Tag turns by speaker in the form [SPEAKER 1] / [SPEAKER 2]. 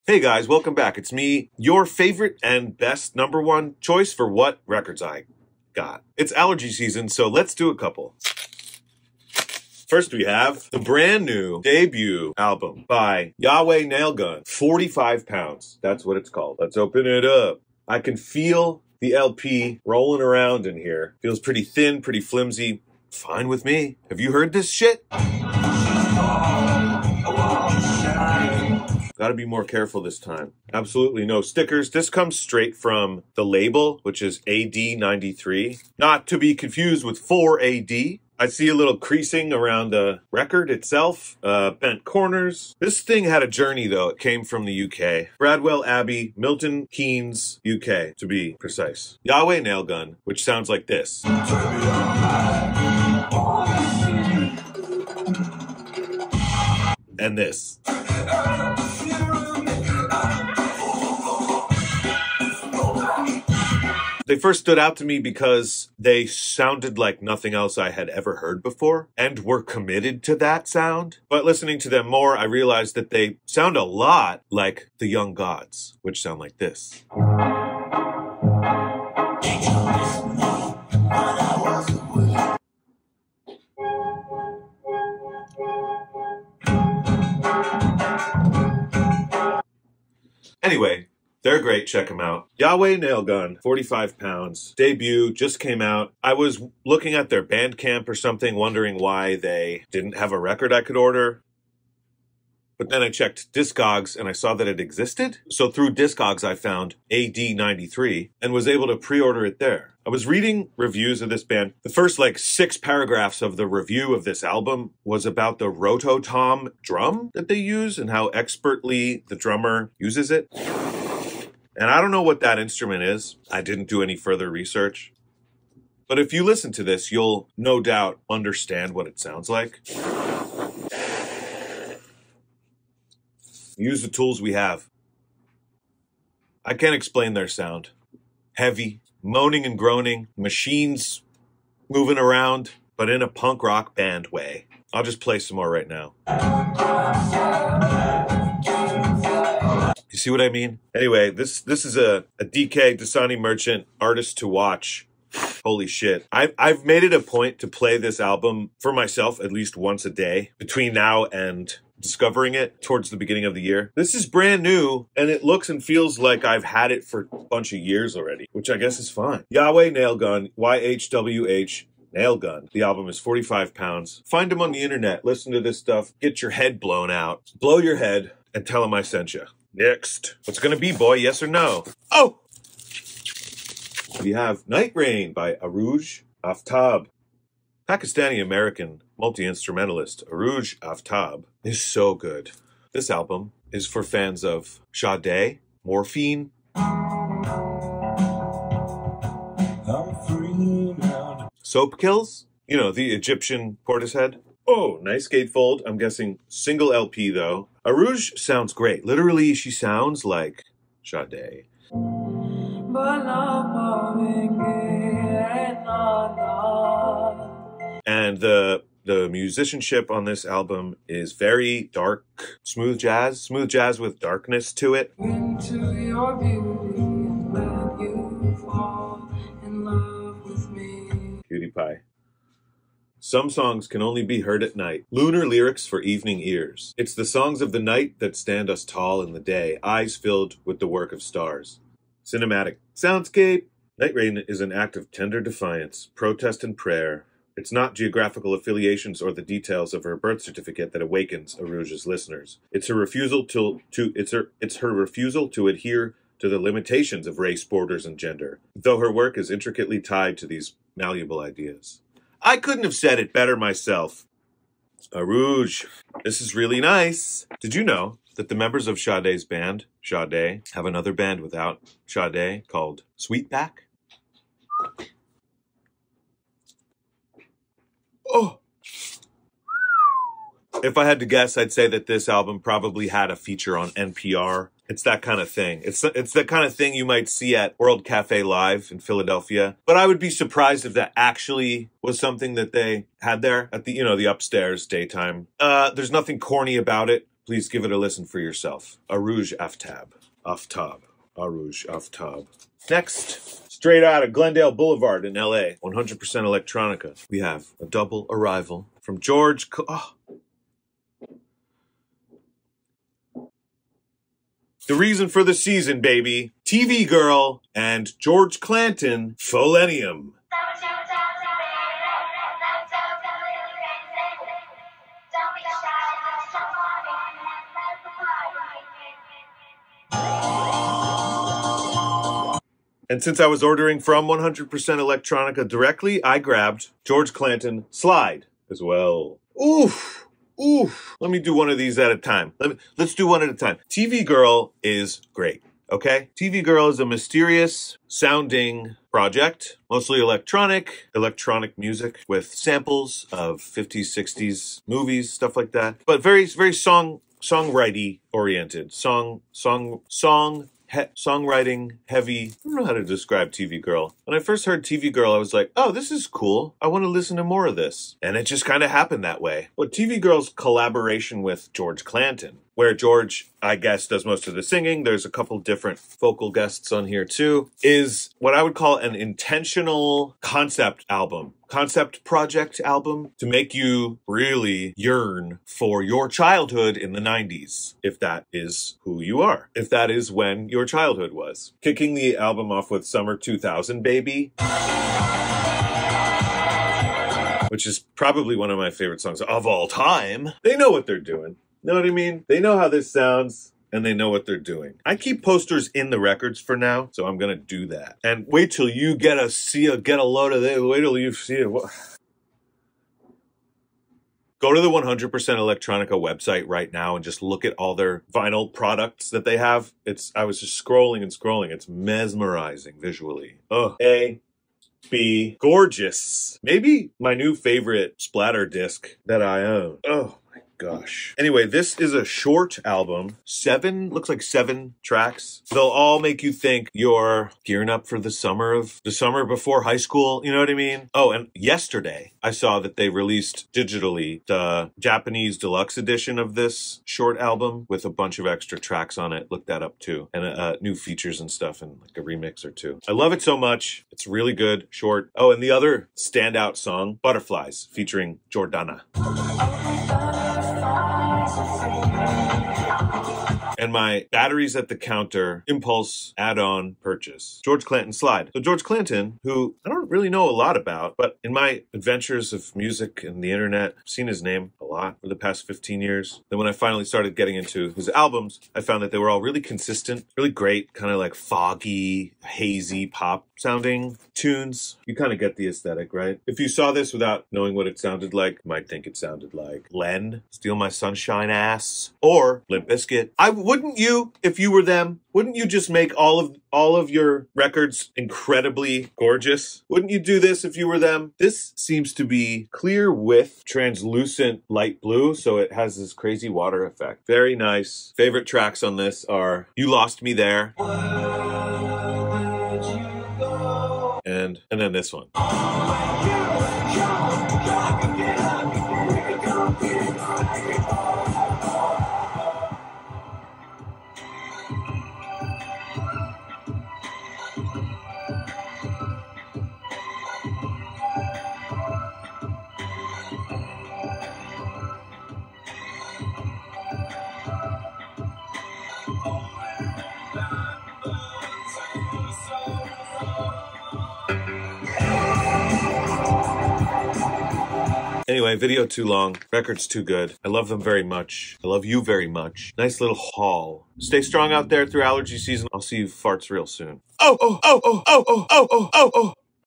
[SPEAKER 1] Hey guys, welcome back. It's me, your favorite and best #1 choice for what records I got. It's allergy season, so let's do a couple. First we have the brand new debut album by YHWH Nailgun, 45 pounds. That's what it's called. Let's open it up. I can feel the LP rolling around in here. Feels pretty thin, pretty flimsy. Fine with me. Have you heard this shit? Gotta be more careful this time. Absolutely no stickers. This comes straight from the label, which is AD93. Not to be confused with 4AD. I see a little creasing around the record itself, bent corners. This thing had a journey though. It came from the UK. Bradwell Abbey, Milton Keynes, UK to be precise. YHWH Nailgun, which sounds like this. And this. They first stood out to me because they sounded like nothing else I had ever heard before and were committed to that sound. But listening to them more, I realized that they sound a lot like the Young Gods, which sound like this. Anyway, they're great, check them out. YHWH Nailgun, 45 pounds, debut, just came out. I was looking at their Bandcamp or something, wondering why they didn't have a record I could order. But then I checked Discogs and I saw that it existed. So through Discogs I found AD93 and was able to pre-order it there. I was reading reviews of this band. The first 6 paragraphs of the review of this album was about the rototom drum that they use and how expertly the drummer uses it. And I don't know what that instrument is. I didn't do any further research. But if you listen to this, you'll no doubt understand what it sounds like. Use the tools we have. I can't explain their sound. Heavy, moaning and groaning, machines moving around, but in a punk rock band way. I'll just play some more right now. You see what I mean? Anyway, this is a DK Dasani Merchant artist to watch. Holy shit. I've made it a point to play this album for myself at least once a day between now and discovering it towards the beginning of the year. This is brand new and it looks and feels like I've had it for a bunch of years already, which I guess is fine. YHWH Nailgun, YHWH Nailgun. The album is 45 pounds. Find them on the internet, listen to this stuff, get your head blown out, blow your head, and tell them I sent you. Next. What's it gonna be, boy? Yes or no? Oh! We have Night Rain by Arooj Aftab. Pakistani-American multi-instrumentalist Arooj Aftab is so good. This album is for fans of Sade, Morphine, Soap Kills, you know, the Egyptian Portishead. Oh, nice gatefold. I'm guessing single LP though. Arooj sounds great. Literally, she sounds like Sade. And the musicianship on this album is very dark, smooth jazz with darkness to it. Into your beauty and let you fall in love with me. Cutie pie. Some songs can only be heard at night. Lunar lyrics for evening ears. It's the songs of the night that stand us tall in the day, eyes filled with the work of stars. Cinematic soundscape. Night Rain is an act of tender defiance, protest and prayer. It's not geographical affiliations or the details of her birth certificate that awakens Arooj's listeners. It's her refusal to adhere to the limitations of race, borders, and gender, though her work is intricately tied to these malleable ideas. I couldn't have said it better myself. Arooj, this is really nice. Did you know that the members of Sade's band, Sade, have another band without Sade called Sweetback? Oh! If I had to guess, I'd say that this album probably had a feature on NPR. It's that kind of thing. It's the kind of thing you might see at World Cafe Live in Philadelphia. But I would be surprised if that actually was something that they had there at the, the upstairs daytime. There's nothing corny about it. please give it a listen for yourself. Arooj Aftab. Aftab. Arooj Aftab. Next, straight out of Glendale Boulevard in LA, 100% electronica, we have a double arrival from George. The reason for the season, baby. TV Girl and George Clanton, Folenium. And since I was ordering from 100% Electronica directly, I grabbed George Clanton Slide as well. Oof. Oof. Let me do one of these at a time. Let's do one at a time. TV Girl is great, okay? TV Girl is a mysterious sounding project, mostly electronic music with samples of 50s, 60s movies, stuff like that. But very, very songwriting oriented. Songwriting heavy. I don't know how to describe TV Girl. When I first heard TV Girl, I was like, oh, this is cool. I want to listen to more of this. And it just kind of happened that way. But TV Girl's collaboration with George Clanton, where George, I guess, does most of the singing. There's a couple different vocal guests on here too, is what I would call an intentional concept project album to make you really yearn for your childhood in the 90s, if that is who you are, if that is when your childhood was. Kicking the album off with Summer 2000 Baby, which is probably one of my favorite songs of all time. They know what they're doing. Know what I mean? They know how this sounds, and they know what they're doing. I keep posters in the records for now, so I'm gonna do that. And wait till you get a load of this. Wait till you see it. Go to the 100% Electronica website right now and just look at all their vinyl products that they have. I was just scrolling and scrolling. It's mesmerizing visually. Oh, A, B, gorgeous. Maybe my new favorite splatter disc that I own. Oh. Gosh. Anyway, this is a short album. Looks like 7 tracks. They'll all make you think you're gearing up for the summer before high school. You know what I mean? Oh, and yesterday I saw that they released digitally the Japanese deluxe edition of this short album with a bunch of extra tracks on it. Look that up too. And new features and stuff and like a remix or two. I love it so much. It's really good, short. Oh, and the other standout song, Butterflies, featuring Jordana. And my batteries at the counter impulse add-on purchase. George Clanton Slide. So George Clanton, who I don't really know a lot about, but in my adventures of music and the internet, I've seen his name a lot for the past 15 years. Then when I finally started getting into his albums, I found that they were all really consistent, really great, kind of like foggy, hazy pop sounding tunes. You kind of get the aesthetic, right? If you saw this without knowing what it sounded like, you might think it sounded like Len, Steal My Sunshine Ass, or Limp Bizkit. Wouldn't you, if you were them, wouldn't you just make all of your records incredibly gorgeous? Wouldn't you do this if you were them? This seems to be clear with translucent light blue, so it has this crazy water effect. Very nice. Favorite tracks on this are You Lost Me There. And then this one. Anyway, video too long, record's too good. I love them very much. I love you very much. Nice little haul. Stay strong out there through allergy season. I'll see you farts real soon. Oh, oh, oh, oh, oh, oh, oh, oh, oh, oh.